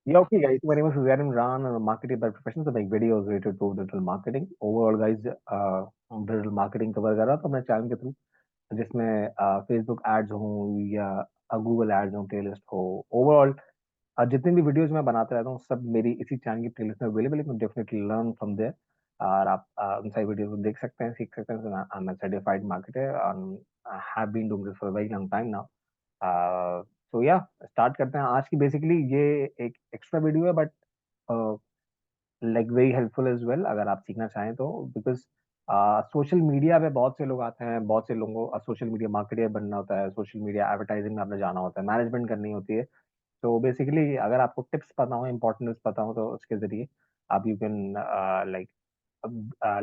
Yeah, okay, guys. My name is Suzanne Imran. I'm a marketing by profession, so make videos related to digital marketing. Overall, guys, digital marketing cover कर रहा था मैं channel के through, जिसमें Facebook ads हो या Google ads हो, playlist हो। ओवरऑल जितनी भी वीडियोस मैं बनाता रहता हूँ, सब मेरी इसी चैनल की प्लेलिस्ट में अवेलेबल है। डेफिनेटली लर्न फ्रॉम देयर, और आप उन सारी वीडियोस को देख सकते हैं, सीख सकते हैं। I am certified marketer and have been doing this for a very long time now. So yeah start करते हैं। आज की बेसिकली ये एक एक्स्ट्रा वीडियो है, but like very helpful as well अगर आप सीखना चाहें तो। बिकॉज सोशल मीडिया पे बहुत से लोग आते हैं, बहुत से लोगों को सोशल मीडिया मार्केटर बनना होता है, सोशल मीडिया एडवर्टाइजिंग में आपने जाना होता है, मैनेजमेंट करनी होती है। तो बेसिकली अगर आपको टिप्स पता हो, इंपॉर्टेंट टिप्स पता हो, तो उसके जरिए आप यू कैन लाइक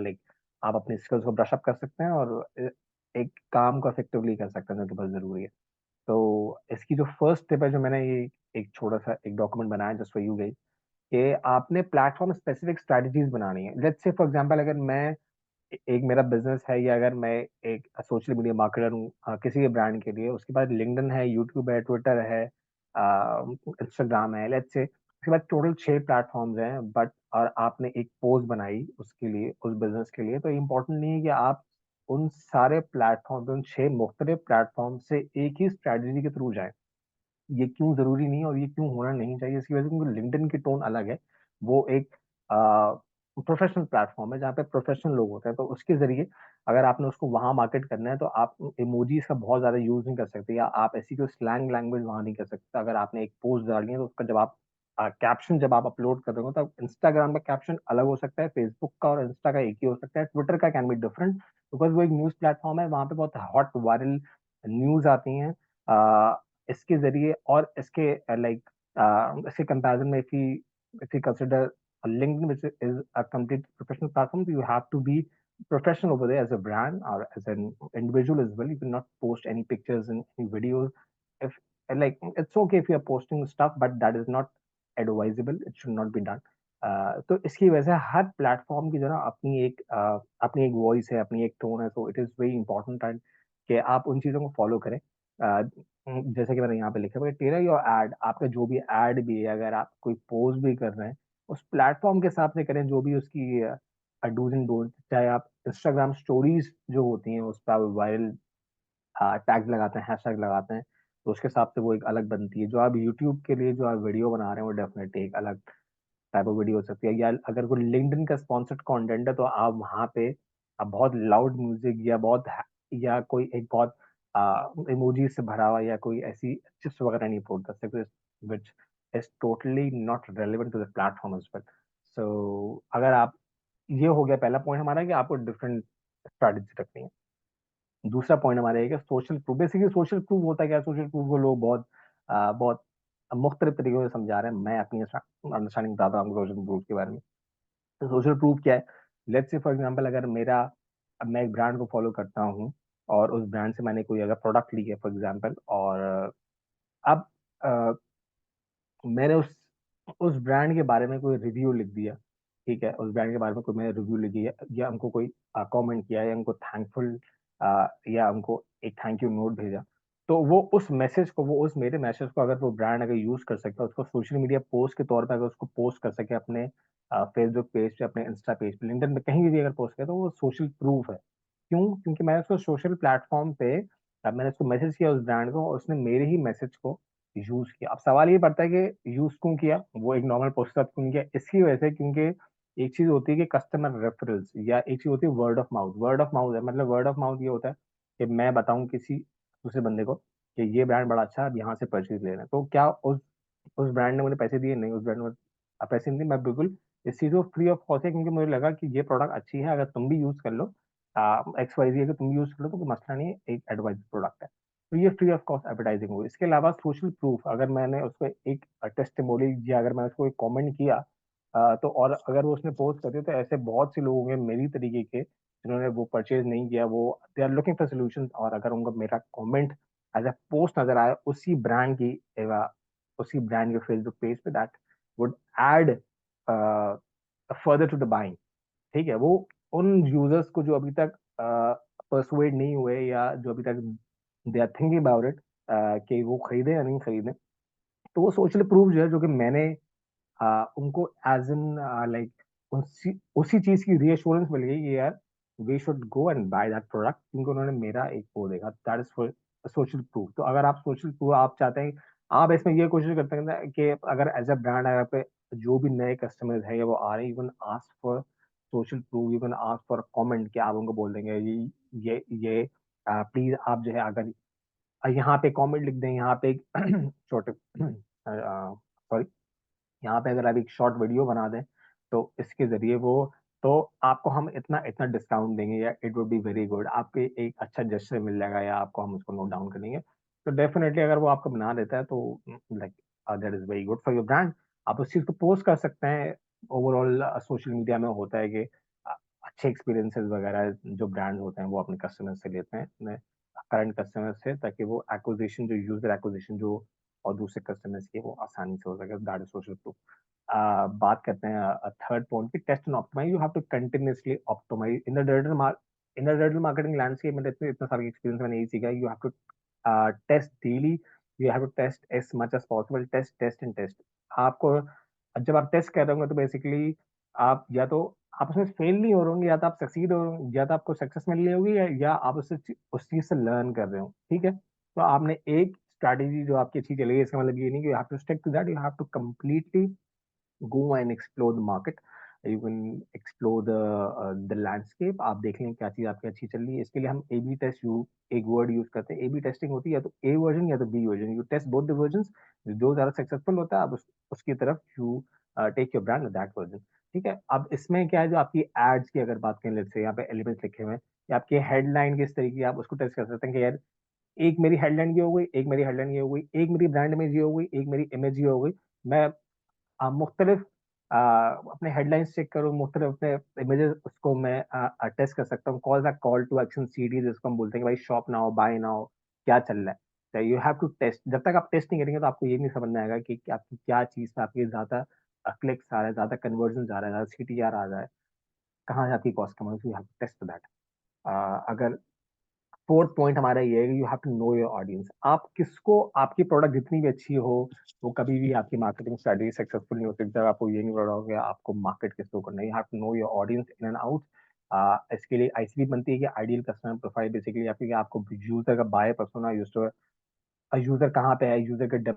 लाइक आप अपने स्किल्स को ब्रश अप कर सकते हैं और एक काम को इफेक्टिवली कर सकते हैं, जो कि बहुत जरूरी है। तो इसकी जो फर्स्ट टिप है, जो मैंने ये एक छोटा सा एक डॉक्यूमेंट बनाया जस्ट फॉर यू गाइस, कि आपने प्लेटफॉर्म स्पेसिफिक स्ट्रेटजीज बनानी है। लेट्स से फॉर एग्जांपल, अगर मैं एक मेरा बिजनेस है, या अगर मैं एक सोशल मीडिया मार्केटर हूँ किसी भी ब्रांड के लिए, उसके बाद लिंक्डइन है, यूट्यूब है, ट्विटर है, इंस्टाग्राम है, लेट्स से उसके बाद टोटल 6 प्लेटफॉर्म्स हैं, बट और आपने एक पोस्ट बनाई उसके लिए, उस बिजनेस के लिए, तो इम्पोर्टेंट नहीं है कि आप उन सारे प्लेटफॉर्म, उन 6 मुख्तलिफ प्लेटफॉर्म से एक ही स्ट्रेटजी के थ्रू जाएं। ये क्यों जरूरी नहीं है और ये क्यों होना नहीं चाहिए, इसकी वजह से क्योंकि लिंक्डइन की टोन अलग है। वो एक प्रोफेशनल प्लेटफॉर्म है जहाँ पे प्रोफेशनल लोग होते हैं, तो उसके जरिए अगर आपने उसको वहां मार्केट करना है, तो आप इमोजीज का बहुत ज्यादा यूज नहीं कर सकते, या आप ऐसी कोई स्लैंग लैंग्वेज वहां नहीं कर सकते। अगर आपने एक पोस्ट डालनी है, तो उसका जब आप कैप्शन जब आप अपलोड कर रहे हो, तब इंस्टाग्राम का कैप्शन अलग हो सकता है, फेसबुक का और इंस्टा का एक ही हो सकता है, ट्विटर का कैन बी डिफरेंट, बिकॉज वो एक न्यूज प्लेटफॉर्म है, वहां पे बहुत हॉट वायरल न्यूज आती हैं। इसके जरिए और इसके लाइक इसके कंपैरिजन में, if you consider LinkedIn, which is a complete professional platform, you have to be professional over there as a brand or as an individual as well. You cannot post any pictures and any videos. If like it's okay if you are posting stuff, but that is not advisable. It should not be done. तो इसकी वजह से हर platform की जो ना अपनी एक voice है, अपनी एक टोन है, तो it is very important time कि आप उन चीज़ों को फॉलो करें। जैसे कि मैंने यहाँ पे लिखा है, टेलर योर एड, आपका जो भी एड भी है, अगर आप कोई पोस्ट भी कर रहे हैं, उस प्लेटफॉर्म के हिसाब से करें, जो भी उसकी डूज एंड डोंट। चाहे आप इंस्टाग्राम स्टोरीज जो होती हैं, उस पर आप वायरल टैग लगाते हैं, हैशटैग लगाते हैं, तो उसके हिसाब से वो एक अलग बनती है। जो आप यूट्यूब के लिए जो आप वीडियो बना रहे हैं, वो डेफिनेटली एक अलग टाइप ऑफ वीडियो हो सकती है। या अगर कोई लिंक्डइन का स्पॉन्सर्ड कंटेंट है, तो आप वहाँ पे आप बहुत लाउड म्यूजिक या या कोई एक बहुत इमोजी से भरा हुआ या कोई ऐसी चिप्स वगैरह नहीं अपलोड कर सकते, which is totally not relevant to the platform as well. So अगर आप, ये हो गया पहला पॉइंट हमारा कि आपको डिफरेंट स्ट्रैटेजी रखनी है। दूसरा पॉइंट हमारा है कि social proof. Basically social proof होता है क्या? सोशल प्रूफ को लोग बहुत मुख्तलिफ तरीकों से समझा रहे हैं। मैं अपनी अंडरस्टैंडिंग बताता हूँ आपको सोशल प्रूफ के बारे में। तो सोशल प्रूफ क्या है? लेट्स से फॉर एग्जांपल, अगर मेरा, अब मैं एक ब्रांड को फॉलो करता हूँ, और उस ब्रांड से मैंने कोई अगर प्रोडक्ट ली है फॉर एग्जांपल, और अब अ, मैंने उस ब्रांड के बारे में कोई रिव्यू लिख दिया, ठीक है, उस ब्रांड के बारे में कोई मैंने रिव्यू लिख दिया, या हमको कोई कमेंट किया, या हमको थैंकफुल या हमको एक थैंक यू नोट भेजा, तो वो उस मैसेज को, वो उस मेरे मैसेज को अगर वो ब्रांड अगर यूज कर सकता है, उसको सोशल मीडिया पोस्ट के तौर पर अगर उसको पोस्ट कर सके अपने फेसबुक पेज पे, अपने इंस्टा पेज पे, लिंक्डइन पे, कहीं भी अगर पोस्ट करे, तो वो सोशल प्रूफ है। क्यों? क्योंकि मैंने उसको सोशल प्लेटफॉर्म पे, अब मैंने उसको मैसेज किया उस ब्रांड को, और उसने मेरे ही मैसेज को यूज किया। अब सवाल ये पड़ता है कि यूज क्यों किया, वो एक नॉर्मल पोस्ट क्यों नहीं किया? इसकी वजह से, क्योंकि एक चीज होती है कि कस्टमर रेफरल्स, या एक चीज होती है word of mouth. Word of mouth है, मतलब वर्ड ऑफ माउथ ये होता है कि मैं बताऊं किसी दूसरे बंदे को कि ये ब्रांड बड़ा अच्छा है, अब यहाँ से परचेज ले रहे हैं, तो क्या उस ब्रांड ने मुझे पैसे दिए? नहीं, उस ब्रांड ने पैसे नहीं दिए। मैं बिल्कुल इस चीज को फ्री ऑफ कॉस्ट है, क्योंकि मुझे लगा कि ये प्रोडक्ट अच्छी है, अगर तुम भी यूज कर लो, एक्स वाई जी, अगर तुम यूज कर लो तो कोई मसला नहीं है, एक एडवाइस प्रोडक्ट है। तो ये फ्री ऑफ कॉस्ट एडवर्टाइजिंग होगी। इसके अलावा सोशल प्रूफ, अगर मैंने उसको एक टेस्टिमोनियल, या अगर मैंने उसको एक कमेंट किया, तो और अगर वो उसने पोस्ट कर दिया, तो ऐसे बहुत से लोग होंगे मेरी तरीके के, जिन्होंने वो परचेज नहीं किया, वो they are looking for solution, और अगर उनको मेरा कमेंट एज अ पोस्ट नजर आया उसी ब्रांड के फेसबुक पेज पे, that would add further to the buying. ठीक है, वो उन यूजर्स को जो अभी तक परसुएड नहीं हुए, या जो अभी तक they are thinking about it कि वो खरीदे या नहीं खरीदे, तो वो सोशल प्रूफ जो है, जो कि मैंने उनको एज इन लाइक उसी उसी चीज की रीअश्योरेंस मिल गई कि यार we should go and buy that product, क्योंकि उन्होंने मेरा एक वो देखा, that is for social proof. तो अगर आप सोशल प्रूफ आप चाहते हैं, आप इसमें ये कोशिश करते हैं ना कि अगर एज अ ब्रांड अगर पे जो भी नए कस्टमर्स है या वो आ रहे हैं, you can ask for social proof, you can ask for comment, कि आप उनको बोल देंगे ये प्लीज आप जो है अगर यहाँ पे कमेंट लिख दें, यहाँ पे एक छोटे सॉरी, यहाँ पे अगर आप एक शॉर्ट वीडियो बना दें तो इसके जरिए वो, तो आपको हम इतना इतना डिस्काउंट देंगे, या it would be very good, आपके एक अच्छा जेस्चर मिल जाएगा, या आपको हम उसको नोट डाउन करेंगे। तो डेफिनेटली अगर वो आपको बना देता है तो like that is very good for your brand. आप उस चीज को पोस्ट कर सकते हैं। ओवरऑल सोशल मीडिया में होता है कि अच्छे एक्सपीरियंसेस वगैरह जो ब्रांड होते हैं वो अपने कस्टमर से लेते हैं, अपने करंट कस्टमर से, ताकि वो एक्विजिशन जो यूजर एक्विजिशन जो और दूसरे कस्टमर्स की वो आसानी से हो सके। That is social proof. बात करते हैं थर्ड पॉइंट की, test and optimise. You have to continuously optimise in the digital marketing landscape में। इतने इतना सारा एक्सपीरियंस मैंने यही सीखा, you have to test daily, you have to test as much as possible, test test and test. आपको जब आप टेस्ट कर रहे होंगे तो बेसिकली आप या तो आप उसमें फेल नहीं हो रहे होंगे, या तो आप सक्सीड हो रहे होंगे, या तो आपको सक्सेस मिल रही होगी, या आप उससे उस चीज से लर्न कर रहे हो। ठीक है, तो आपने एक स्ट्रैटेजी जो आपकी अच्छी चलेगी, इसका मतलब ये नहीं कि you have to stick to that, you have to completely go and explore the market, you can explore the landscape। आप देख लें क्या चीज आपकी अच्छी चल रही है। इसके लिए हम ए बी टेस्ट यू एक वर्ड यूज करते हैं। ए बी टेस्टिंग होती है या तो ए वर्जन या तो B version, you test both the version, जो ज्यादा सक्सेसफुल होता है आप उसकी तरफ you take your brand that version. ठीक है, अब इसमें क्या है, जो आपकी एड्स की अगर बात करें, लेट्स से यहाँ पे एलिमेंट्स लिखे हुए हैं, या आपकी हेडलाइन किस तरीके की, आप उसको टेस्ट कर सकते हैं कि यार एक मेरी हेडलाइन ये हो गई, एक मेरी हेडलाइन ये हो गई, एक मेरी ब्रांड इमेज ये हो गई, एक मेरी इमेज ये हो गई। मैं मुख्तलिफ अपने हेडलाइंस चेक करूँ, मुख्तलिफ अपने इमेजेस उसको मैं टेस्ट कर सकता हूँ। Call that call to action series, जिसको हम बोलते हैं कि भाई शॉप नाउ बाय नाउ क्या चल रहा है। तो यू हैव टू टेस्ट। जब तक आप टेस्ट नहीं करेंगे तो आपको ये नहीं समझ में आएगा कि आपकी क्या चीज़ पे आपकी ज्यादा क्लिक्स आ रहा है, ज्यादा कन्वर्जन आ रहा है, ज्यादा सीटीआर आ रहा है, कहाँ से आपकी कॉस्ट कम है। You have to test that. अगर फोर्थ पॉइंट हमारा ये है कि you have to know your audience. आप किसको, आपकी प्रोडक्ट जितनी भी अच्छी हो, वो कभी भी आपकी मार्केटिंग स्ट्रेटजी सक्सेसफुल नहीं हो सकती जब आपको ये नहीं पता होगा कि आपको मार्केट किसको करना है। You have to know your audience in and out. इसके लिए आईसीपी बनती है कि आइडियल कस्टमर प्रोफाइल, बेसिकली आपकी कि आपको यूजर का बाय पर्सोना, यूजर कहाँ पे है, यूजर का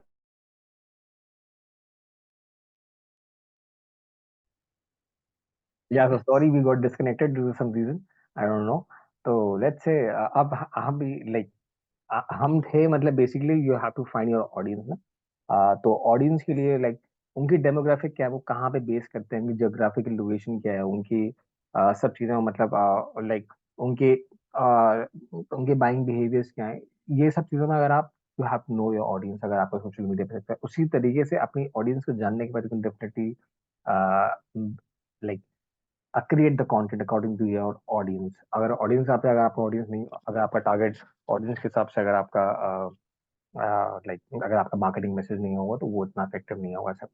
या sorry we got disconnected due to some reason, I don't know. तो लेट्स से अब हम भी लाइक हम थे, मतलब basically you have to find your audience ना। तो ऑडियंस के लिए लाइक उनकी डेमोग्राफिक क्या है, वो कहाँ पे बेस करते हैं, उनकी जोग्राफिकल लोकेशन क्या है, उनकी सब चीजें, मतलब लाइक उनके उनके बाइंग बिहेवियर्स क्या है, ये सब चीजों में अगर आप, you have to know your audience. अगर आपको सोशल मीडिया पे सकता है, उसी तरीके से अपनी ऑडियंस को जानने के बाद definitely like create the content according to your audience. अगर ऑडियंस आप, अगर आपका ऑडियंस नहीं, अगर आपका टारगेट ऑडियंस के हिसाब से अगर आपका लाइक अगर आपका मार्केटिंग मैसेज नहीं होगा तो वो इतना इफेक्टिव नहीं होगा सब।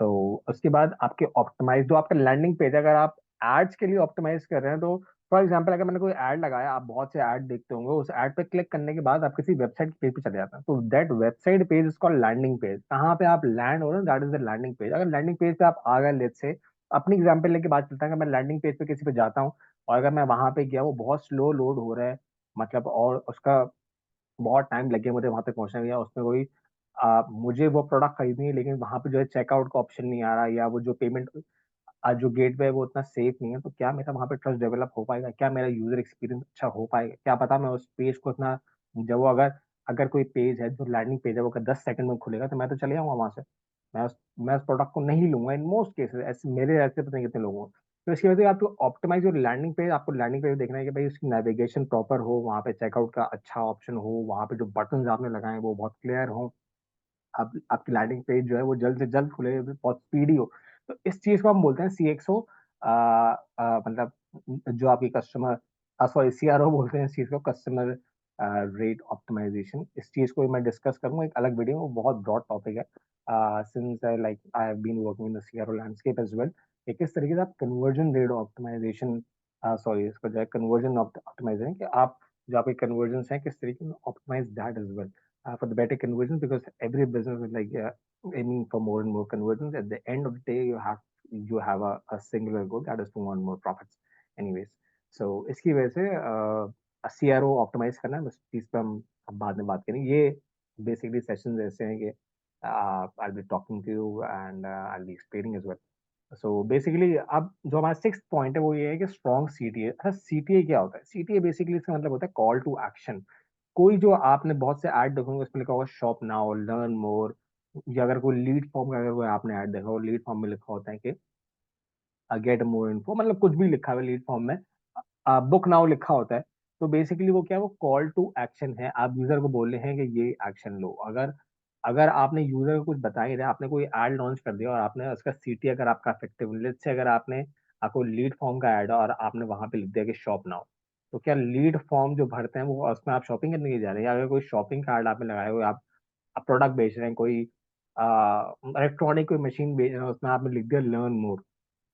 तो उसके बाद आपके ऑप्टिमाइज जो आपका लैंडिंग पेज, अगर आप एड्स के लिए ऑप्टिमाइज कर रहे हैं, तो फॉर एग्जांपल अगर मैंने कोई ऐड लगाया, आप बहुत से ऐड देखते होंगे, उस ऐड पे क्लिक करने के बाद आप किसी वेबसाइट पेज पे चले जाते हैं, तो that website page is called landing page. कहाँ पे आप लैंड हो रहे हैं, that is the landing page. अगर लैंडिंग पेज पे आप आ गए, लेट्स से अपनी एग्जांपल लेके बात चलता है कि मैं लैंडिंग पेज पे किसी पे जाता हूँ, और अगर मैं वहां पे गया, वो बहुत स्लो लोड हो रहा है, मतलब, और उसका बहुत टाइम लग गया मुझे वहां तक पहुंचने में, या उसमें कोई मुझे वो प्रोडक्ट खरीदनी है, लेकिन वहां पे जो है चेकआउट का ऑप्शन नहीं आ रहा, या वो जो पेमेंट जो गेटवे है वो उतना सेफ नहीं है, तो क्या मेरा वहां पे ट्रस्ट डेवलप हो पाएगा, क्या मेरा यूजर एक्सपीरियंस अच्छा हो पाएगा, क्या पता मैं उस पेज को इतना, जब वो अगर अगर कोई पेज है जो लैंडिंग पेज है वो अगर 10 सेकंड में खुलेगा तो मैं तो चले जाऊंगा वहां से। मैं उस प्रोडक्ट को नहीं लूंगा इन मोस्ट केसेस, ऐसे मेरे ऐसे पता नहीं कितने लोगों को। तो इसकी वजह से आपको ऑप्टिमाइज योर लैंडिंग पेज, आपको लैंडिंग पेज देखना है कि भाई उसकी नेविगेशन प्रॉपर हो, वहाँ पे चेकआउट का अच्छा ऑप्शन हो, वहाँ पे जो बटन आपने लगाए हैं वो बहुत क्लियर हो, आप आपकी लैंडिंग पेज जो है वो जल्द से जल्द खुले, बहुत स्पीडी हो। तो इस चीज को हम बोलते हैं CXO, मतलब जो आपकी कस्टमर, सॉरी CRO बोलते हैं इस चीज को, कस्टमर रेट ऑप्टिमाइजेशन। इस चीज को मैं डिस्कस करूंगा एक अलग वीडियो में, वो बहुत ब्रॉड टॉपिक है। Since I like I have been working in the CRO landscape as well, कि किस तरीके से आप कन्वर्जन रेट ऑप्टिमाइजेशन, सॉरी इसको जो है कन्वर्जन ऑप्टिमाइजेशन, कि आप जो आपके कन्वर्जन हैं किस तरीके से optimize that as well for the better conversions, because every business is like aiming for more and more conversions. At the end of the day, you have a singular goal, that is to earn more profits. Anyways, so इसकी वजह से CRO optimise करना है, बस चीज पे हम अब बाद में बात करेंगे। ये बेसिकली सेशंस ऐसे हैं कि I'll be talking to you and I'll be explaining as well. So basically अब जो हमारा सिक्स पॉइंट है वो ये है कि स्ट्रॉन्ग सीटीए। अच्छा, सीटीए क्या होता है? सीटीए बेसिकली इसका मतलब होता है कॉल टू एक्शन। कोई जो आपने बहुत से ऐड देखे होंगे, उसमें लिखा होगा शॉप नाउ, लर्न मोर, या अगर कोई लीड फॉर्म का अगर कोई आपने ऐड देखा हो, लीड फॉर्म में लिखा होता है कि गेट मोर इन्फो, मतलब कुछ भी लिखा हुआ है लीड फॉर्म में, बुक नाउ लिखा होता है। तो बेसिकली वो क्या है, वो कॉल टू एक्शन है। आप यूजर को बोल रहे हैं कि ये एक्शन लो। अगर अगर आपने यूजर को कुछ बता ही रहे, आपने कोई एड लॉन्च कर दिया और आपने उसका सीटी अगर आपका इफेक्टिव, लेट्स से अगर आपने आपको लीड फॉर्म का ऐड है और आपने वहां पे लिख दिया कि शॉप नाउ, तो क्या लीड फॉर्म जो भरते हैं वो उसमें आप शॉपिंग करने के लिए जा रहे हैं? या अगर कोई शॉपिंग कार्ड आपने लगाया हुआ, आप प्रोडक्ट बेच रहे हैं, कोई इलेक्ट्रॉनिक कोई मशीन बेच रहे हैं, उसमें आपने लिख दिया लर्न मोर।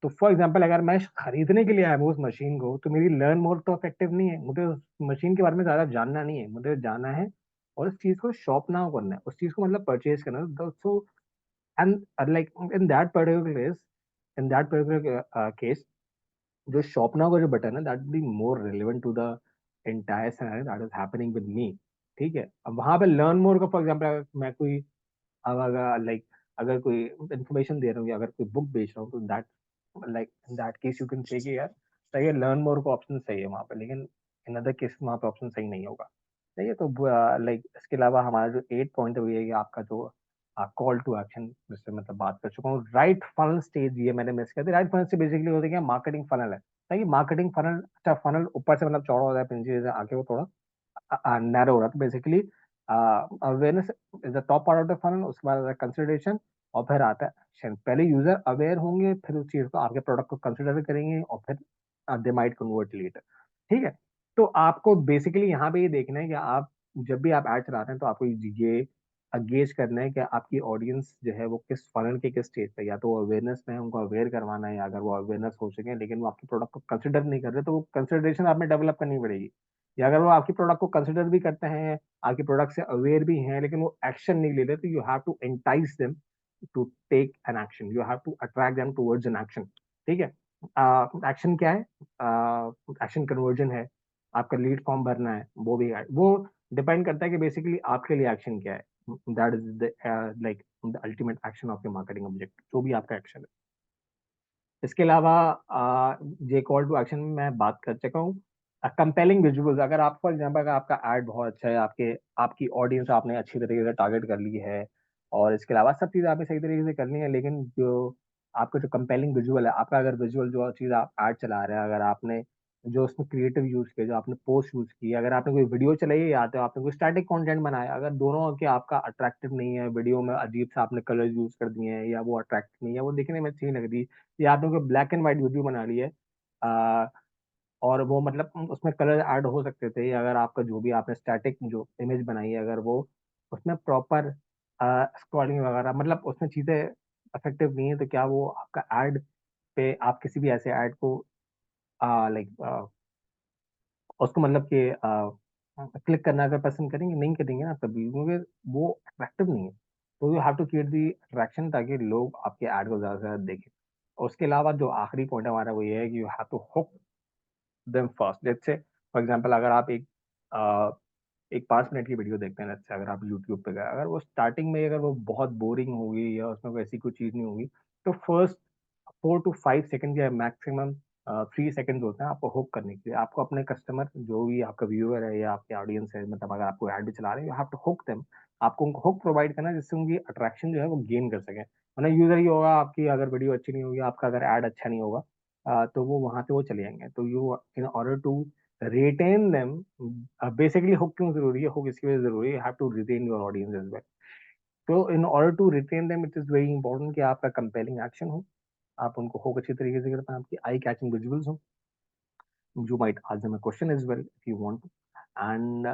तो फॉर एग्जाम्पल अगर मैं खरीदने के लिए आया हूँ उस मशीन को, तो मेरी लर्न मोर तो इफेक्टिव नहीं है। मुझे उस मशीन के बारे में ज्यादा जानना नहीं है, मुझे जाना है और उस चीज को शॉप नाउ करना है, उस चीज को मतलब परचेज करना है। So and like in that particular case, जो शॉप नाउ का जो बटन है, that be more relevant to the entire scenario that is happening with me. ठीक है, अब वहां पे लर्न मोर का फॉर एग्जाम्पल मैं कोई, अब अगर लाइक अगर कोई इन्फॉर्मेशन दे रहा हूँ या अगर कोई बुक बेच रहा हूँ, तो that like in that case you can say कि यार सही है, लर्न मोर का ऑप्शन सही है वहाँ पे, लेकिन इन अदर केस वहाँ पे ऑप्शन सही नहीं होगा। सही है, तो लाइक इसके अलावा हमारा जो एट पॉइंट है वो ये है कि आपका जो कॉल टू एक्शन, जिससे मतलब बात कर चुका हूँ। राइट फनल स्टेज ये मैंने मिस किया था। राइट फनल से बेसिकली होता है क्या, मार्केटिंग फनल है। सही, मार्केटिंग फनल, अच्छा फनल ऊपर से मतलब चौड़ा होता है, नीचे से आके वो थोड़ा नैरो हो रहा था। Basically awareness is the top part of the funnel, उसके बाद कंसिडरेशन, और फिर आता है एक्शन। पहले यूजर अवेयर होंगे, फिर उस चीज को, आपके प्रोडक्ट को कंसिडर करेंगे, और फिर दे माइट कन्वर्ट लेटर। ठीक है, तो आपको बेसिकली यहाँ पे ये देखना है कि आप जब भी आप ऐड चला रहे हैं, तो आपको ये गेज करना है कि आपकी ऑडियंस जो है वो किस फनल के किस स्टेज पे, या तो अवेयरनेस में है, उनको अवेयर करवाना है, या अगर वो अवेयरनेस हो चुके हैं लेकिन वो आपके प्रोडक्ट को कंसिडर नहीं कर रहे, तो वो कंसिडरेशन आप में डेवलप करनी पड़ेगी। या अगर वो आपकी प्रोडक्ट को कंसिडर भी करते हैं, आपके प्रोडक्ट से अवेयर भी हैं, लेकिन वो एक्शन नहीं ले रहे, तो you have to entice them to take an action, you have to attract them towards an action. ठीक है, एक्शन क्या है? एक्शन कन्वर्जन है, आपका लीड फॉर्म भरना है, वो भी है। वो डिपेंड करता है कि बेसिकली आपके लिए एक्शन क्या है। That is the like the ultimate action of your marketing object, जो भी आपका एक्शन है। इसके अलावा ये कॉल टू एक्शन में मैं बात कर चुका हूँ। कंपेलिंग विजुअल्स, अगर आप फॉर एग्जाम्पल अगर आपका एड बहुत अच्छा है, आपके आपकी ऑडियंस आपने अच्छी तरीके से टारगेट कर ली है, और इसके अलावा सब चीज़ आपने सही तरीके से करनी है, लेकिन जो आपका जो कंपेलिंग विजुअल है, आपका अगर विजुअल जो चीज़ आप ऐड चला रहे हैं, अगर आपने जो उसमें क्रिएटिव यूज किया, जो आपने पोस्ट यूज की, अगर आपने कोई वीडियो चलाई है, या तो आपने कोई स्टैटिक कंटेंट बनाया, अगर दोनों के आपका अट्रैक्टिव नहीं है, वीडियो में अजीब सा आपने कलर यूज कर दिए हैं, या वो अट्रैक्टिव नहीं है, वो देखने में अच्छी नहीं लग रही, या आपने कोई ब्लैक एंड व्हाइट वीडियो बना ली है, आ, और वो मतलब उसमें कलर ऐड हो सकते थे, या अगर आपका जो भी आपने स्टैटिक जो इमेज बनाई है, अगर वो उसमें प्रॉपर स्क्रॉलिंग वगैरह, मतलब उसमें चीजें इफेक्टिव नहीं है, तो क्या वो आपका एड पे, आप किसी भी ऐसे ऐड को लाइक उसको मतलब कि क्लिक करना अगर पसंद करेंगे, नहीं करेंगे ना कभी, क्योंकि वो अट्रैक्टिव नहीं है। तो you have to create the attraction, ताकि लोग आपके ऐड को ज्यादा से ज्यादा देखें। और उसके अलावा जो आखिरी पॉइंट हमारा वो ये है कि you have to hook them first. Let's say for example अगर आप एक 5 मिनट की वीडियो देखते हैं, लेट्स से अगर आप यूट्यूब पे गए, अगर वो स्टार्टिंग में अगर वो बहुत बोरिंग होगी, या उसमें कोई ऐसी कोई चीज नहीं होगी, तो फर्स्ट 4 to 5 सेकंड या मैक्सिमम 3 सेकंड होते हैं आपको हुक करने के लिए। आपको अपने कस्टमर, जो भी आपका व्यूअर है या आपके ऑडियंस है, मतलब अगर आपको ऐड भी चला रहे हैं, you have to hook them. आपको उनको हुक प्रोवाइड करना है, जिससे उनकी अट्रैक्शन जो है वो गेन कर सके। वरना यूजर ही होगा, आपकी अगर वीडियो अच्छी नहीं होगी, आपका अगर ऐड अच्छा नहीं होगा, तो वो वहां से वो चले जाएंगे। तो you in order to retain them, basically hook क्यों जरूरी है, हुक इसकी वजह से जरूरी है, you have to retain your audience as well. तो in order to retain them, it is very important कि आपका कंपेलिंग एक्शन हो, आप उनको खूब अच्छी तरीके से कर पाएं, आपकी आई कैचिंग विजुअल्स हो। You might ask them a question as well if you want to, and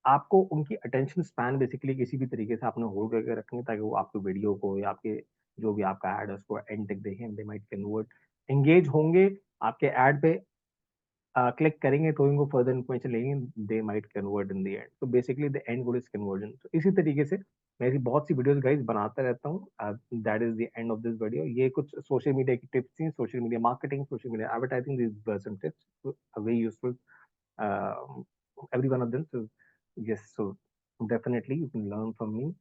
आपको उनकी अटेंशन स्पैन बेसिकली किसी भी तरीके से आपने होल्ड करके रखनी है, ताकि वो आपके वीडियो को या आपके जो भी आपका ऐड है उसको एंड तक देखें। दे माइट कन्वर्ट, एंगेज होंगे आपके ऐड पे, क्लिक करेंगे तो इनको फर्दर इन्फॉर्मेशन लेंगे, they might convert in the end. तो basically the end goal is conversion. तो इसी तरीके से मैं ऐसी बहुत सी वीडियोस गाइस बनाता रहता हूँ। That is the end of this video. ये कुछ सोशल मीडिया की टिप्स थी, social media marketing, social media advertising, this were some tips very useful, every one of them. So yes, so definitely you can learn from me.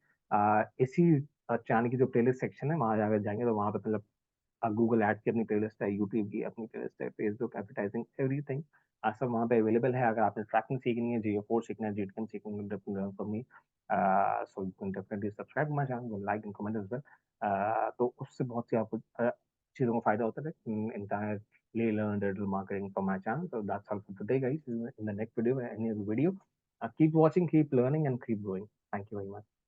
इसी channel की जो playlist section है, वहां जाकर जाएंगे तो वहां पे मतलब गूगल एड की अपनी प्लेलिस्ट है, यूट्यूब की अपनी प्लेलिस्ट है, फेसबुक एडवर्टाइजिंग, एवरीथिंग सब वहाँ पे अवेलेबल है। अगर आपने ट्रैकिंग सीखनी है, GA4 सीखना है, GTM सीखना है, definitely for me, so you can definitely subscribe my channel, like and comment as well. तो उससे बहुत सी आपको चीज़ों का फायदा होता है। entirely learn digital marketing from my channel. So that's all for today, guys. In the next video, any other video, keep watching, keep learning, and keep growing. Thank you very much.